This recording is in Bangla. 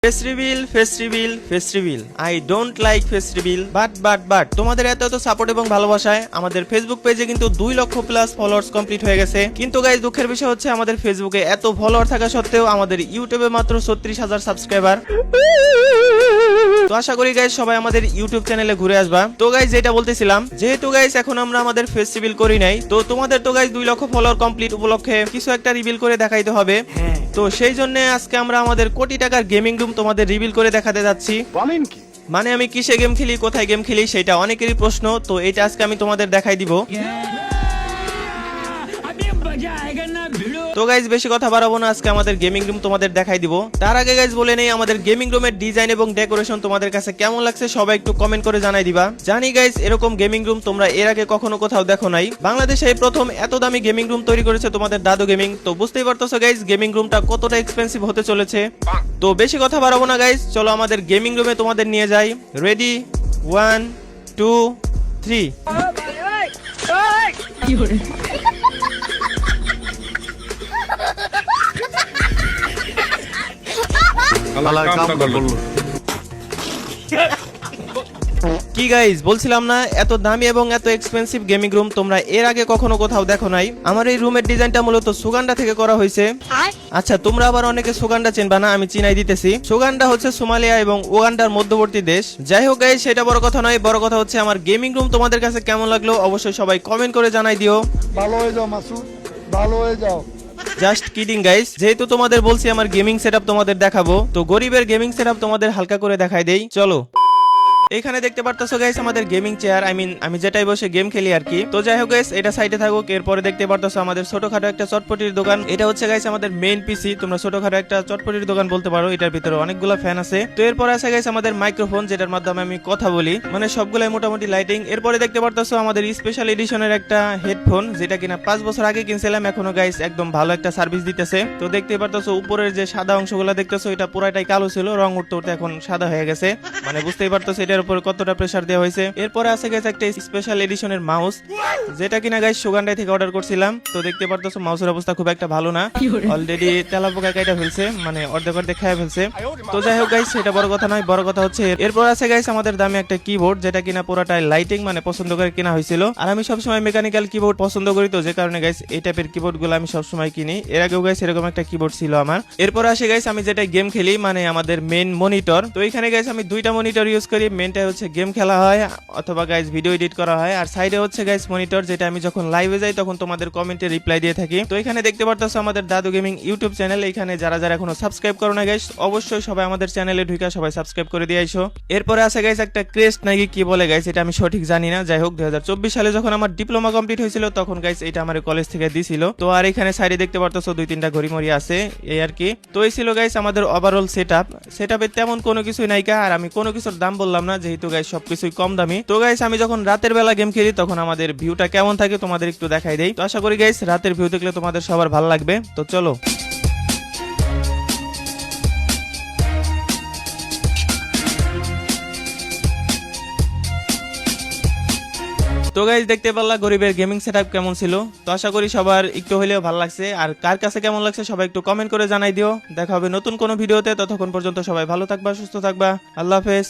Festival I don't like festival but তোমাদের এত সাপোর্ট এবং ভালোবাসায় আমাদের ফেসবুক পেজে কিন্তু 2 লক্ষ প্লাস ফলোয়ার্স কমপ্লিট হয়ে গেছে। কিন্তু গাইস দুঃখের বিষয় হচ্ছে আমাদের ফেসবুকে এত ফলোয়ার থাকা সত্ত্বেও আমাদের ইউটিউবে মাত্র 36,000 সাবস্ক্রাইবার। তো আশা করি গাইস সবাই আমাদের ইউটিউব চ্যানেলে ঘুরে আসবা। তো গাইস যেটা বলতেছিলাম, যেহেতু গাইস এখন আমরা আমাদের ফেস্টিভ্যাল করি নাই, তো তোমাদের তো গাইস 2 লক্ষ ফলোয়ার কমপ্লিট উপলক্ষে কিছু একটা রিভিল করে দেখাইতে হবে। তো সেই জন্য আজকে আমরা আমাদের কোটি টাকার গেমিং রুম তোমাদের রিভিল করে দেখাতে যাচ্ছি। বলেন কি? মানে আমি কিসে গেম খেলি, কোথায় গেম খেলি, সেটা অনেকেরই প্রশ্ন। তো এটা আজকে আমি তোমাদের দেখাই দিব। তো গাইজ বেশি কথা বাড়াবো না, আজকে আমাদের গেমিং রুম তোমাদের দেখাই দিব। তার আগে গাইজ বলে নেই, আমাদের গেমিং রুমের ডিজাইন এবং ডেকোরেশন তোমাদের কাছে কেমন লাগছে সবাই একটু কমেন্ট করে জানাই দিবা। জানি গাইজ এরকম গেমিং রুম তোমরা এর আগে কখনো কোথাও দেখো নাই। বাংলাদেশে এই প্রথম এত দামি গেমিং রুম তৈরি করেছে তোমাদের দাদু গেমিং। তো বুঝতেই পারতেছো গাইজ গেমিং রুমটা কতটা এক্সপেন্সিভ হতে চলেছে। তো বেশি কথা বাড়াবো না গাইজ, চলো আমাদের গেমিং রুমে তোমাদের নিয়ে যাই। রেডি 1 2 3। কি গাইজ বলছিলাম না, এত দামি এবং এত এক্সপেন্সিভ গেমিং রুম তোমরা এর আগে কখনো কোথাও দেখো নাই। আমার এই রুমের ডিজাইনটা মূলত সুগান্ডা থেকে করা হয়েছে। আচ্ছা তোমরা আবার অনেকে সুগান্ডা চিনবা না, আমি চিনাই দিতেছি। সুগান্ডা হচ্ছে সোমালিয়া এবং উগান্ডার মধ্যবর্তী দেশ। যাই হোক গাইজ সেটা বড় কথা নয়, বড় কথা হচ্ছে আমার গেমিং রুম তোমাদের কাছে কেমন লাগলো অবশ্যই সবাই কমেন্ট করে জানাই দিও। ভালো হয়ে যাও মাসুদ, ভালো হয়ে যাও। জাস্ট কিডিং গাইস, যেহেতু তোমাদের বলছি আমার গেমিং সেটআপ তোমাদের দেখাবো, তো গরিবের গেমিং সেটআপ তোমাদের হালকা করে দেখাই দেই। চলো এখানে দেখতে পারতেছো গাইস আমাদের গেমিং চেয়ার, আমি যেটাই বসে গেম খেলি আর কি। তো যাই হোক গাইস এটা সাইডে থাকুক। এরপরে দেখতে পারতেছো আমাদের ছোটখাটো একটা চটপটির দোকান। এটা হচ্ছে গাইস আমাদের মেইন পিসি, তোমরা ছোটখাটো একটা চটপটির দোকান বলতে পারো। এটার ভিতরে অনেকগুলো ফ্যান আছে। তো এরপরে আছে গাইস আমাদের মাইক্রোফোন, যেটার মাধ্যমে আমি কথা বলি, মানে সবগুলাই মোটামুটি লাইটিং। এরপরে দেখতে পারতেছো আমাদের স্পেশাল এডিশনের একটা হেডফোন, যেটা কিনা 5 বছর আগে কিনছিলাম, এখনো গাইস একদম ভালো একটা সার্ভিস দিতেছে। তো দেখতে পারতেছো উপরের যে সাদা অংশগুলো দেখতেছো, এটা পুরাটাই কালো ছিল, রং উঠতে উঠতে এখন সাদা হয়ে গেছে। মানে বুঝতেই পারতেছো এটার উপর কতটা প্রেসার দেওয়া হয়েছে। এরপরে আছে গাইস একটা স্পেশাল এডিশনের মাউস, যেটা কিনা গাইস সুগান্ডাই থেকে অর্ডার করছিলাম। তো দেখতে পারতেছো মাউসের অবস্থা খুব একটা ভালো না, অলরেডি তেলাপোকা কাইটা ফেলছে, মানে অর্ধেক খায় ফেলছে। তো যাই হোক গাইস সেটা বড় কথা নয়, বড় কথা হচ্ছে এরপর আছে গাইস আমাদের দামি একটা কিবোর্ড, যেটা কিনা পুরোটাই লাইটিং, মানে পছন্দ করে কিনা হয়েছিল। আর আমি সবসময় মেকানিক্যাল কিবোর্ড পছন্দ করি, তো যে কারণে গাইস এই টাইপের কিবোর্ড গুলো আমি সবসময় কিনি। এর আগেও গাইস এরকম একটা কিবোর্ড ছিল আমার। এরপর আসে গাইস আমি যেটা গেম খেলি, মানে আমাদের মেইন মনিটর। তো এখানে গাইস আমি 2টা মনিটর ইউজ করি। মেইনটা হচ্ছে গেম খেলা হয় অথবা গাইস ভিডিও এডিট করা হয়, আর সাইডে হচ্ছে গাইস মনিটর, যেটা আমি যখন লাইভে যাই তখন তোমাদের কমেন্টে রিপ্লাই দিয়ে থাকি। তো এখানে দেখতে পারতেছো আমাদের দাদু গেমিং ইউটিউব চ্যানেল। এখানে যারা এখনো সাবস্ক্রাইব করো না গাইস, অবশ্যই সবাই আমাদের চ্যানেলে ঢুকে সবাই সাবস্ক্রাইব করে দিয়ে আইসো। এরপরে আছে গাইস একটা ক্রেস্ট নাকি কি বলে গাইস, এটা আমি সঠিক জানি না। যাই হোক 2024 সালে যখন আমার ডিপ্লোমা কমপ্লিট হয়েছিল তখন গাইস এটা আমার কলেজ থেকে দিছিল। তো আর এখানে সাইডে দেখতে পারতেছো 2-3টা ঘড়ি আছে, এই আর কি। তো এই ছিল গাইস আমাদের ওভারঅল সেটআপে তেমন কোনো কিছুই নাইকা। আর আমি কোনো কিছুর দাম বললাম না, যেহেতু গাইস সবকিছুই কম দামি। তো গাইস আমি যখন রাতের বেলা গেম খেলি তখন আমাদের ভিউটা কেমন থাকে তোমাদের একটু দেখাই দেই। তো আশা করি গাইস রাতের ভিউ দেখলে তোমাদের সবার ভালো লাগবে। তো চলো তো গাইস দেখতে পারলা গরিবের গেমিং সেটআপ কেমন ছিল। তো আশা করি সবার একটু হলেও ভালো লাগছে। আর কার কাছে কেমন লাগছে সবাই একটু কমেন্ট করে জানাই দিও। দেখা হবে নতুন কোনো ভিডিওতে, ততক্ষণ পর্যন্ত সবাই ভালো থাকবা, সুস্থ থাকবা। আল্লাহ হাফেজ।